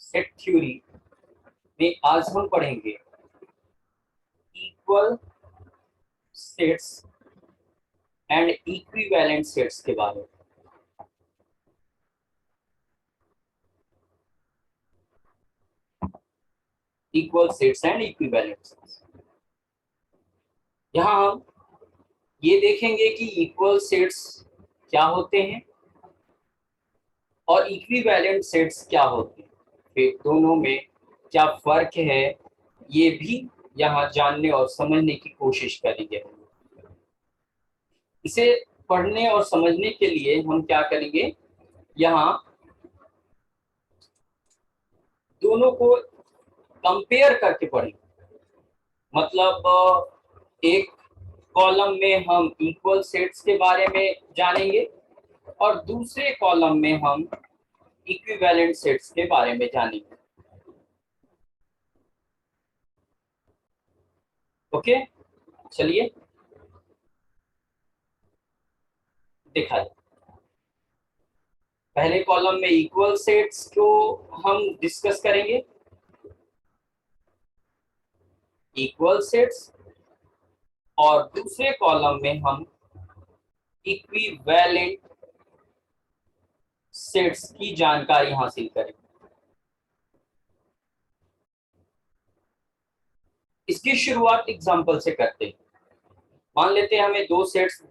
Set theory में आज हम पढ़ेंगे equal sets and equivalent sets के बारे में। Equal sets and equivalent sets, यहाँ हम ये देखेंगे कि इक्वल सेट्स क्या होते हैं और इक्विवेलेंट सेट्स क्या होते हैं, फिर दोनों में क्या फर्क है ये भी यहाँ जानने और समझने की कोशिश करेंगे। इसे पढ़ने और समझने के लिए हम क्या करेंगे, यहाँ दोनों को कंपेयर करके पढ़ेंगे। मतलब एक कॉलम में हम इक्वल सेट्स के बारे में जानेंगे और दूसरे कॉलम में हम इक्विवेलेंट सेट्स के बारे में जानेंगे। ओके, चलिए देखा जाए। पहले कॉलम में इक्वल सेट्स को हम डिस्कस करेंगे, इक्वल सेट्स, और दूसरे कॉलम में हम इक्विवेलेंट सेट्स की जानकारी हासिल करेंगे। इसकी शुरुआत एग्जांपल से करते हैं। मान लेते हैं हमें दो सेट्स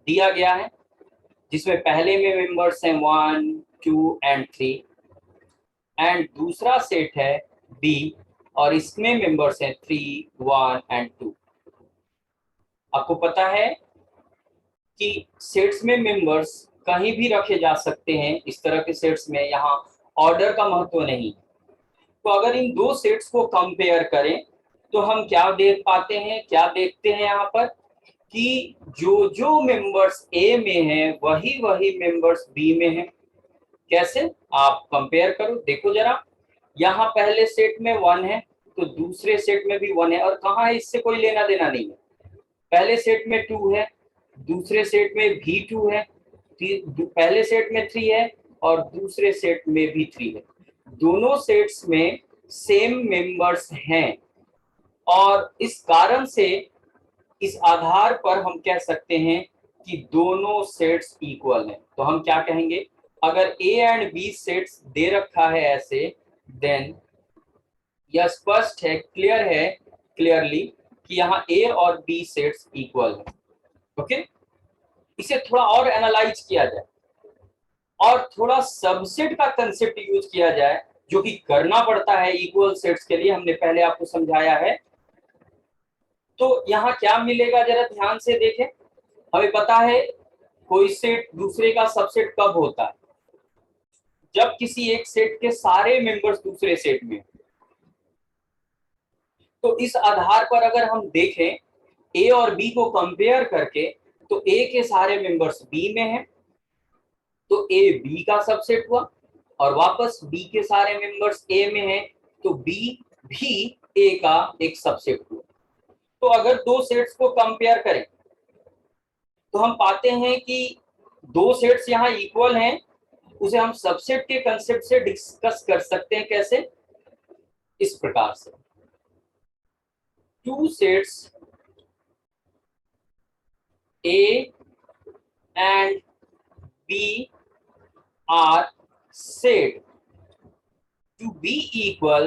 दिया गया है, जिसमें पहले में मेंबर्स हैं 1, 2 एंड 3 एंड दूसरा सेट है बी और इसमें मेंबर्स हैं 3, 1 एंड 2। आपको पता है कि सेट्स में मेंबर्स कहीं भी रखे जा सकते हैं। इस तरह के सेट्स में यहाँ ऑर्डर का महत्व नहीं। तो अगर इन दो सेट्स को कंपेयर करें तो हम क्या देख पाते हैं, क्या देखते हैं यहाँ पर कि जो जो मेंबर्स ए में हैं वही वही मेंबर्स बी में हैं। कैसे, आप कंपेयर करो, देखो जरा। यहाँ पहले सेट में 1 है तो दूसरे सेट में भी 1 है, और कहाँ है इससे कोई लेना देना नहीं है। पहले सेट में 2 है, दूसरे सेट में भी 2 है, पहले सेट में 3 है और दूसरे सेट में भी 3 है। दोनों सेट्स में सेम मेंबर्स हैं और इस कारण से इस आधार पर हम कह सकते हैं कि दोनों सेट्स इक्वल हैं। तो हम क्या कहेंगे, अगर ए एंड बी सेट्स दे रखा है ऐसे, देन यह स्पष्ट है, क्लियरली कि यहाँ ए और बी सेट्स इक्वल है। ओके, इसे थोड़ा और एनालाइज किया जाए और थोड़ा सबसेट का कंसेप्ट यूज किया जाए, जो कि करना पड़ता है इक्वल सेट्स के लिए, हमने पहले आपको समझाया है। तो यहाँ क्या मिलेगा, जरा ध्यान से देखें। हमें पता है कोई सेट दूसरे का सबसेट कब होता है, जब किसी एक सेट के सारे मेंबर्स दूसरे सेट में। तो इस आधार पर अगर हम देखें ए और बी को कंपेयर करके, तो ए के सारे मेंबर्स बी में हैं तो ए बी का सबसेट हुआ, और वापस बी के सारे मेंबर्स ए में हैं तो बी भी ए का एक सबसेट हुआ। तो अगर दो सेट्स को कंपेयर करें तो हम पाते हैं कि दो सेट्स यहाँ इक्वल हैं। उसे हम सबसेट के कंसेप्ट से डिस्कस कर सकते हैं। कैसे, इस प्रकार से, two sets A and B are said to be equal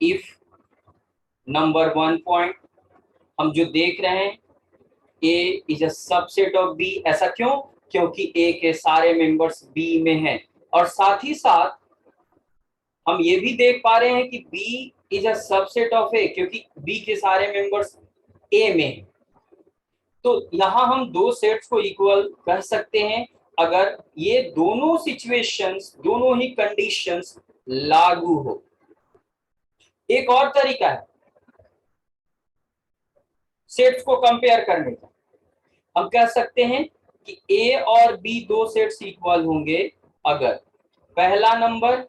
if number 1 point, हम जो देख रहे हैं A is a subset of B। ऐसा क्यों, क्योंकि A के सारे मेंबर्स B में हैं, और साथ ही साथ हम ये भी देख पा रहे हैं कि B is a subset of A, क्योंकि B के सारे मेंबर्स A में हैं। तो यहाँ हम दो सेट्स को इक्वल कह सकते हैं अगर ये दोनों सिचुएशंस, दोनों ही कंडीशंस लागू हो। एक और तरीका है सेट्स को कंपेयर करने का। हम कह सकते हैं कि ए और बी दो सेट्स इक्वल होंगे अगर पहला नंबर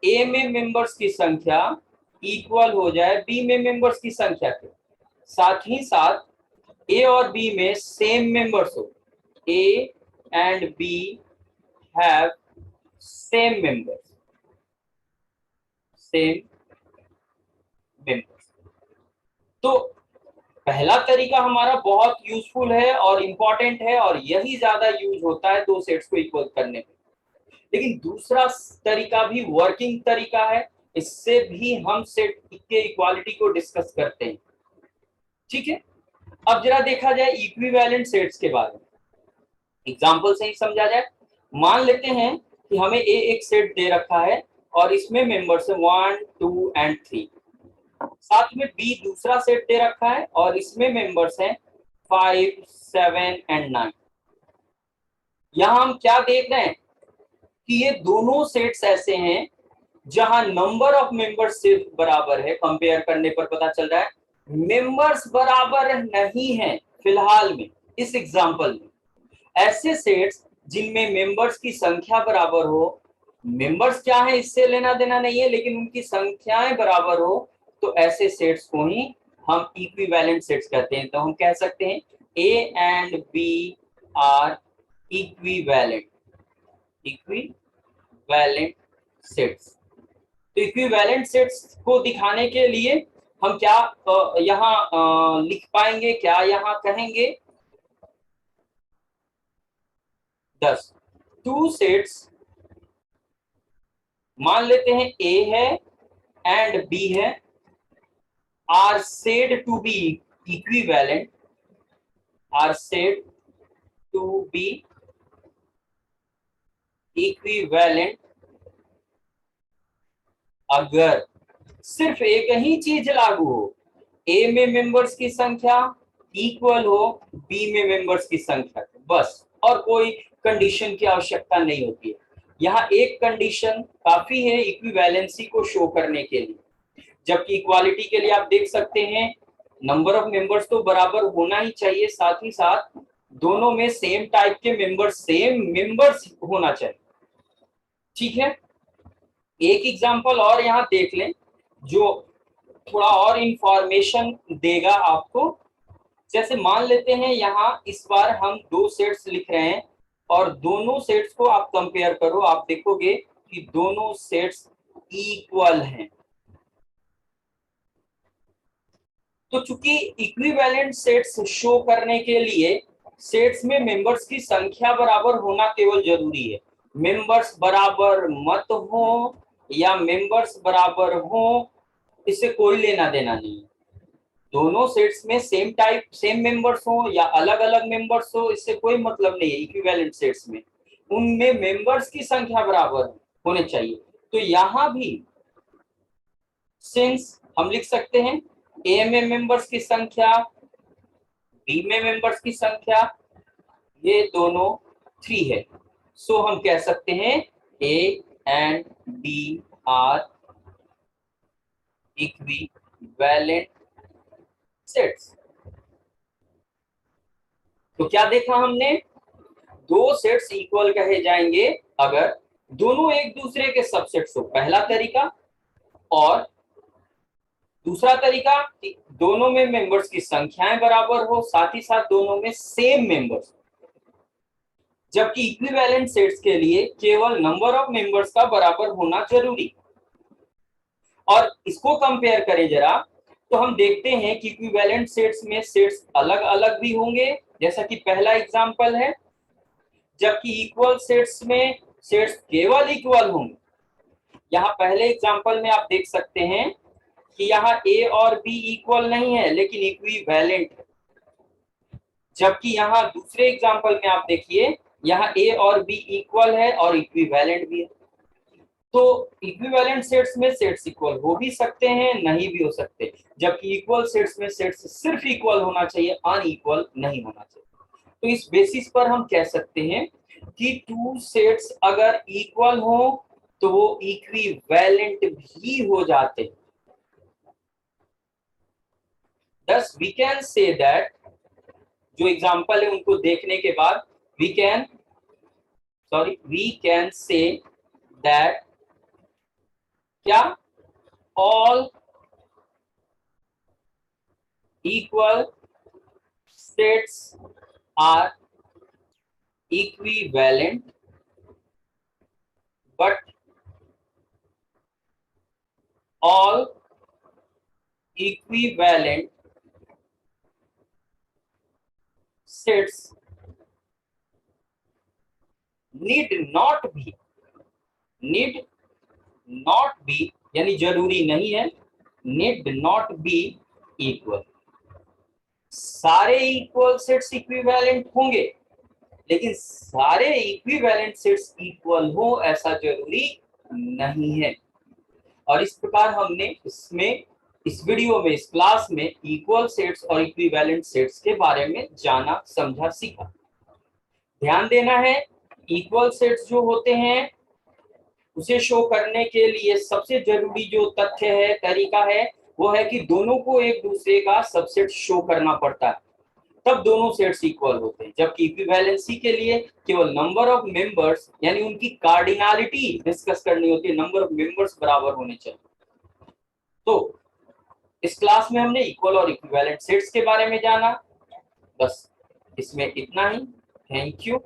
ए में मेंबर्स की संख्या इक्वल हो जाए बी में मेंबर्स की संख्या के, साथ ही साथ ए और बी में सेम मेंबर्स हो, A and B have same members, same members। तो पहला तरीका हमारा बहुत यूजफुल है और इंपॉर्टेंट है और यही ज्यादा यूज होता है दो सेट्स को इक्वल करने में। लेकिन दूसरा तरीका भी वर्किंग तरीका है, इससे भी हम सेट के इक्वालिटी को डिस्कस करते हैं। ठीक है, अब जरा देखा जाए इक्विवेलेंट सेट्स के बारे में, एग्जांपल से ही समझा जाए। मान लेते हैं कि हमें ए एक सेट दे रखा है और इसमें मेंबर्स है 1 2 एंड 3, साथ में बी दूसरा सेट दे रखा है और इसमें मेंबर्स हैं 5 7 एंड 9। यहां हम क्या देख रहे हैं कि ये दोनों सेट्स ऐसे हैं जहां नंबर ऑफ मेंबर्स सिर्फ बराबर है, कंपेयर करने पर पता चल रहा है मेंबर्स बराबर नहीं है फिलहाल में इस एग्जांपल में। ऐसे सेट्स जिनमें मेंबर्स की संख्या बराबर हो, मेंबर्स क्या है इससे लेना देना नहीं है, लेकिन उनकी संख्याएं बराबर हो, तो ऐसे सेट्स को ही हम इक्विवेलेंट सेट्स कहते हैं। तो हम कह सकते हैं A and B are equivalent, equivalent sets. तो इक्विवेलेंट सेट्स को दिखाने के लिए हम क्या यहाँ लिख पाएंगे, क्या यहाँ कहेंगे 10 टू सेट्स, मान लेते हैं ए है एंड बी है, are said to be equivalent, are said to be equivalent अगर सिर्फ एक ही चीज लागू हो, ए में मेंबर्स की संख्या इक्वल हो बी में मेंबर्स की संख्या, बस, और कोई कंडीशन की आवश्यकता नहीं होती है। यहाँ एक कंडीशन काफी है इक्विवेलेंसी को शो करने के लिए, जबकि इक्वालिटी के लिए आप देख सकते हैं नंबर ऑफ मेंबर्स तो बराबर होना ही चाहिए, साथ ही साथ दोनों में सेम टाइप के मेंबर्स, सेम मेंबर्स होना चाहिए। ठीक है, एक एग्जांपल और यहाँ देख लें जो थोड़ा और इंफॉर्मेशन देगा आपको। जैसे मान लेते हैं यहाँ इस बार हम दो सेट्स लिख रहे हैं और दोनों सेट्स को आप कंपेयर करो, आप देखोगे कि दोनों सेट्स इक्वल हैं। तो चूंकि इक्विवेलेंट सेट्स शो करने के लिए सेट्स में मेंबर्स की संख्या बराबर होना केवल जरूरी है, मेंबर्स बराबर मत हो या मेंबर्स बराबर हो इससे कोई लेना देना नहीं है। दोनों सेट्स में सेम टाइप सेम मेंबर्स हो या अलग अलग मेंबर्स हो इससे कोई मतलब नहीं है। इक्विवेलेंट सेट्स में उनमें मेंबर्स की संख्या बराबर होने चाहिए। तो यहां भी सिंस हम लिख सकते हैं ए में मेंबर्स की संख्या, बी में मेंबर्स की संख्या, ये दोनों 3 है, सो हम कह सकते हैं A and B are equivalent sets. तो क्या देखा हमने, दो सेट्स इक्वल कहे जाएंगे अगर दोनों एक दूसरे के सबसेट्स हो, पहला तरीका। और दूसरा तरीका कि दोनों में मेंबर्स की संख्याएं बराबर हो, साथ ही साथ दोनों में सेम मेंबर्स। जबकि इक्विवेलेंट सेट्स के लिए केवल नंबर ऑफ मेंबर्स का बराबर होना जरूरी। और इसको कंपेयर करें जरा तो हम देखते हैं कि इक्विवेलेंट सेट्स में सेट्स अलग अलग भी होंगे, जैसा कि पहला एग्जांपल है, जबकि इक्वल सेट्स में सेट्स केवल इक्वल होंगे। यहाँ पहले एग्जांपल में आप देख सकते हैं कि यहाँ ए और बी इक्वल नहीं है लेकिन इक्विवेलेंट है, जबकि यहाँ दूसरे एग्जांपल में आप देखिए यहाँ ए और बी इक्वल है और इक्विवेलेंट भी है। तो इक्विवेलेंट सेट्स में सेट्स इक्वल हो भी सकते हैं, नहीं भी हो सकते, जबकि इक्वल सेट्स में सेट्स सिर्फ इक्वल होना चाहिए, अनइक्वल नहीं होना चाहिए। तो इस बेसिस पर हम कह सकते हैं कि टू सेट्स अगर इक्वल हो तो वो इक्विवेलेंट भी हो जाते हैं। Thus we can say that, जो एग्जांपल है उनको देखने के बाद we can say that क्या all equal sets are equivalent but all equivalent sets need not be यानी जरूरी नहीं है, need not be equal। सारे इक्वल सेट्स इक्विवेलेंट होंगे, लेकिन सारे इक्विवेलेंट सेट्स इक्वल हो ऐसा जरूरी नहीं है। और इस प्रकार हमने इस वीडियो में, इस क्लास में इक्वल सेट्स और इक्विवेलेंट सेट्स के बारे में जाना, समझा, सीखा। ध्यान देना है, इक्वल सेट्स जो होते हैं उसे शो करने के लिए सबसे जरूरी जो तथ्य है, तरीका है, वो है कि दोनों को एक दूसरे का सबसेट शो करना पड़ता है, तब दोनों सेट्स इक्वल होते हैं। जबकि इक्विवेलेंसी के लिए केवल नंबर ऑफ मेंबर्स यानी उनकी कार्डिनलिटी डिस्कस करनी होती है, नंबर ऑफ मेंबर्स बराबर होने चाहिए। तो इस क्लास में हमने इक्वल और इक्विवेलेंट सेट्स के बारे में जाना, बस इसमें इतना ही। Thank you.